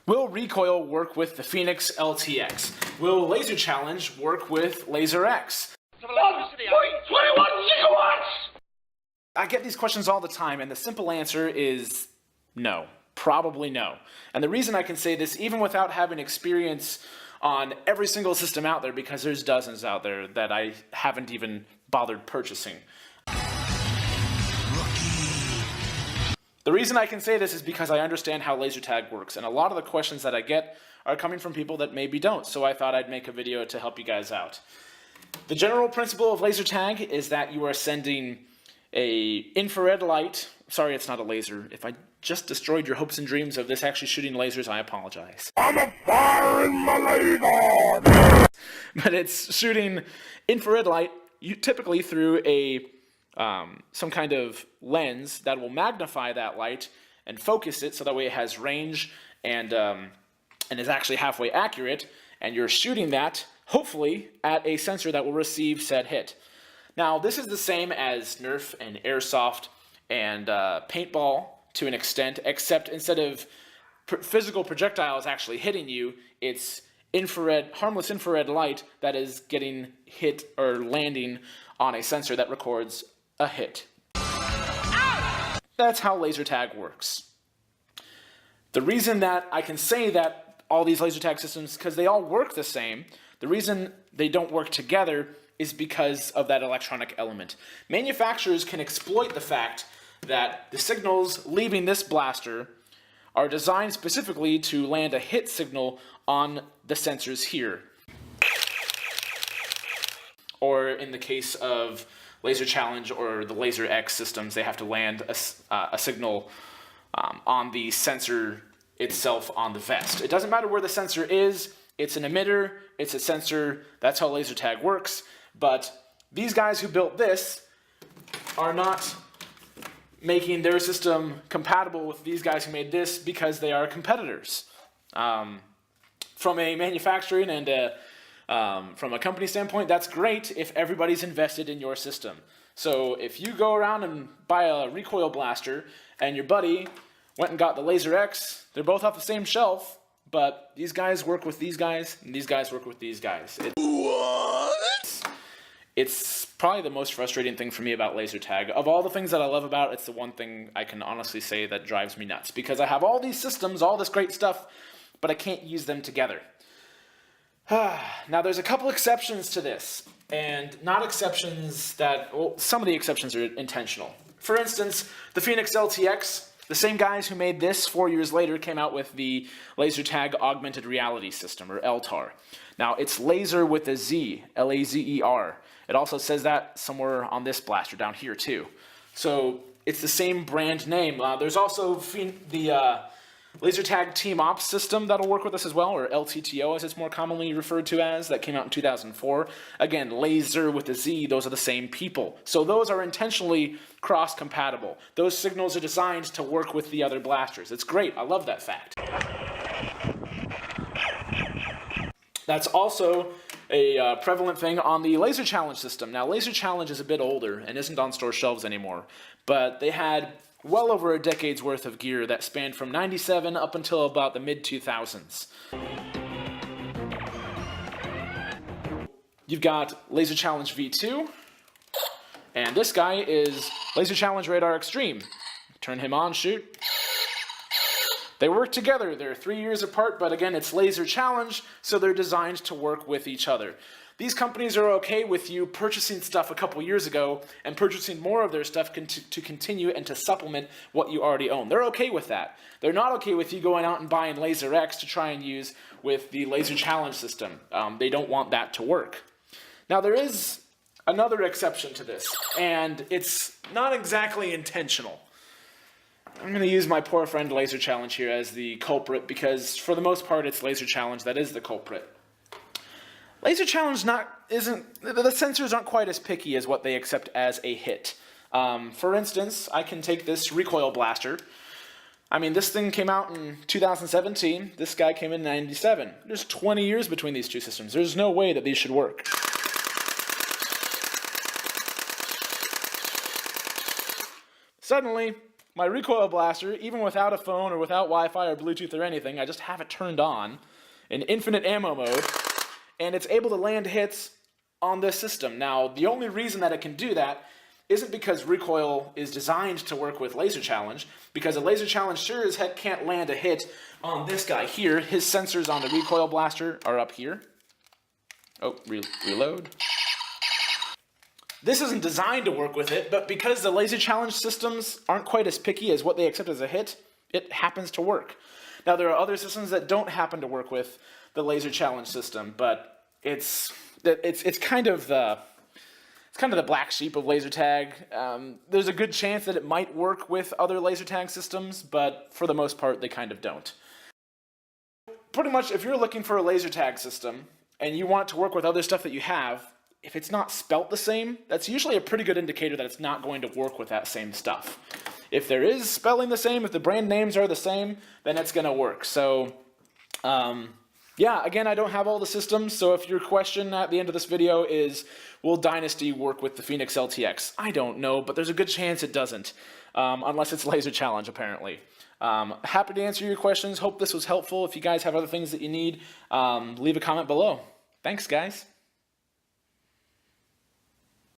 Will recoil work with the Phoenix LTX? Will laser challenge work with laser X? 1.21 gigawatts! I get these questions all the time, and the simple answer is no. Probably no. And the reason I can say this, even without having experience on every single system out there, because there's dozens out there that I haven't even bothered purchasing. The reason I can say this is because I understand how laser tag works, and a lot of the questions that I get are coming from people that maybe don't, so I thought I'd make a video to help you guys out. The general principle of laser tag is that you are sending a infrared light. Sorry, it's not a laser. If I just destroyed your hopes and dreams of this actually shooting lasers, I apologize. I'm a fire in my laser! But it's shooting infrared light, typically through a some kind of lens that will magnify that light and focus it so that way it has range and is actually halfway accurate, and you're shooting that, hopefully, at a sensor that will receive said hit. Now, this is the same as Nerf and Airsoft and paintball to an extent, except instead of physical projectiles actually hitting you, it's infrared, harmless infrared light that is getting hit or landing on a sensor that records a hit. That's how laser tag works. The reason that I can say that all these laser tag systems, because they all work the same, the reason they don't work together is because of that electronic element. Manufacturers can exploit the fact that the signals leaving this blaster are designed specifically to land a hit signal on the sensors here. Or in the case of Laser Challenge or the Laser X systems, they have to land a signal on the sensor itself on the vest. It doesn't matter where the sensor is, it's an emitter, it's a sensor, that's how laser tag works, but these guys who built this are not making their system compatible with these guys who made this because they are competitors. From a manufacturing and from a company standpoint, that's great if everybody's invested in your system. So if you go around and buy a recoil blaster and your buddy went and got the Laser X, they're both off the same shelf, but these guys work with these guys and these guys work with these guys. It's probably the most frustrating thing for me about laser tag. Of all the things that I love about it, it's the one thing I can honestly say that drives me nuts, because I have all these systems, all this great stuff, but I can't use them together. Now, there's a couple exceptions to this, and not exceptions that, well, some of the exceptions are intentional. For instance, the Phoenix LTX, the same guys who made this 4 years later came out with the Laser Tag Augmented Reality System, or LTAR. Now, it's laser with a Z, L-A-Z-E-R. It also says that somewhere on this blaster down here, too. So, it's the same brand name. There's also the Laser Tag Team Ops system that'll work with this as well, or LTTO as it's more commonly referred to as, that came out in 2004. Again, laser with a Z, those are the same people. So those are intentionally cross-compatible. Those signals are designed to work with the other blasters. It's great, I love that fact. That's also a prevalent thing on the Laser Challenge system. Now, Laser Challenge is a bit older and isn't on store shelves anymore, but they had well over a decade's worth of gear that spanned from '97 up until about the mid-2000s. You've got Laser Challenge V2, and this guy is Laser Challenge Radar Extreme. Turn him on, shoot. They work together. They're 3 years apart, but again, it's Laser Challenge, so they're designed to work with each other. These companies are okay with you purchasing stuff a couple years ago and purchasing more of their stuff to continue and to supplement what you already own. They're okay with that. They're not okay with you going out and buying Laser X to try and use with the Laser Challenge system. They don't want that to work. Now, there is another exception to this, and it's not exactly intentional. I'm going to use my poor friend Laser Challenge here as the culprit, because for the most part it's Laser Challenge that is the culprit. Laser Challenge the sensors aren't quite as picky as what they accept as a hit. For instance, I can take this recoil blaster. I mean, this thing came out in 2017, this guy came in '97. There's 20 years between these two systems. There's no way that these should work. Suddenly, my recoil blaster, even without a phone or without Wi-Fi or Bluetooth or anything, I just have it turned on in infinite ammo mode, and it's able to land hits on this system. Now, the only reason that it can do that isn't because recoil is designed to work with laser challenge, because a laser challenge sure as heck can't land a hit on this guy here. His sensors on the recoil blaster are up here. Oh, reload. This isn't designed to work with it, but because the laser challenge systems aren't quite as picky as what they accept as a hit, it happens to work. Now, there are other systems that don't happen to work with the laser challenge system, but it's kind of the black sheep of laser tag. There's a good chance that it might work with other laser tag systems, but for the most part, they kind of don't. Pretty much, if you're looking for a laser tag system and you want it to work with other stuff that you have, if it's not spelt the same, that's usually a pretty good indicator that it's not going to work with that same stuff. If there is spelling the same, if the brand names are the same, then it's going to work. So, yeah, again, I don't have all the systems, so if your question at the end of this video is, will Dynasty work with the Phoenix LTX? I don't know, but there's a good chance it doesn't, unless it's laser challenge, apparently. Happy to answer your questions. Hope this was helpful. If you guys have other things that you need, leave a comment below. Thanks, guys.